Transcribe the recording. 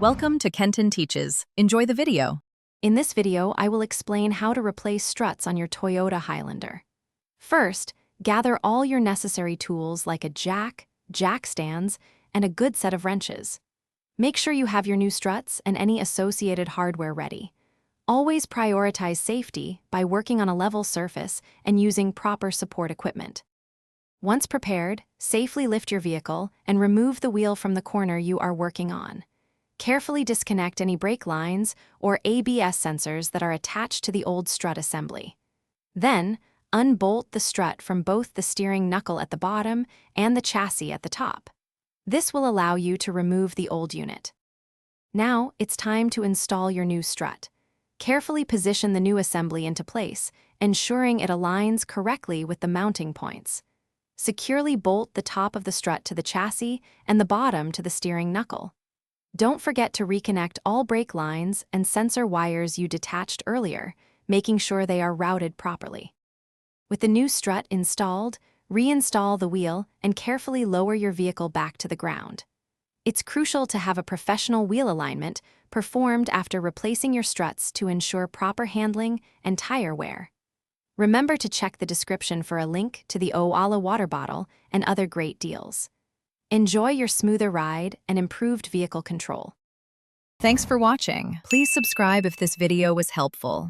Welcome to Kenton Teaches. Enjoy the video. In this video, I will explain how to replace struts on your Toyota Highlander. First, gather all your necessary tools like a jack stands, and a good set of wrenches. Make sure you have your new struts and any associated hardware ready. Always prioritize safety by working on a level surface and using proper support equipment. Once prepared, safely lift your vehicle and remove the wheel from the corner you are working on. Carefully disconnect any brake lines or ABS sensors that are attached to the old strut assembly. Then, unbolt the strut from both the steering knuckle at the bottom and the chassis at the top. This will allow you to remove the old unit. Now, it's time to install your new strut. Carefully position the new assembly into place, ensuring it aligns correctly with the mounting points. Securely bolt the top of the strut to the chassis and the bottom to the steering knuckle. Don't forget to reconnect all brake lines and sensor wires you detached earlier, making sure they are routed properly. With the new strut installed, reinstall the wheel and carefully lower your vehicle back to the ground. It's crucial to have a professional wheel alignment performed after replacing your struts to ensure proper handling and tire wear. Remember to check the description for a link to the Owala water bottle and other great deals. Enjoy your smoother ride and improved vehicle control. Thanks for watching. Please subscribe if this video was helpful.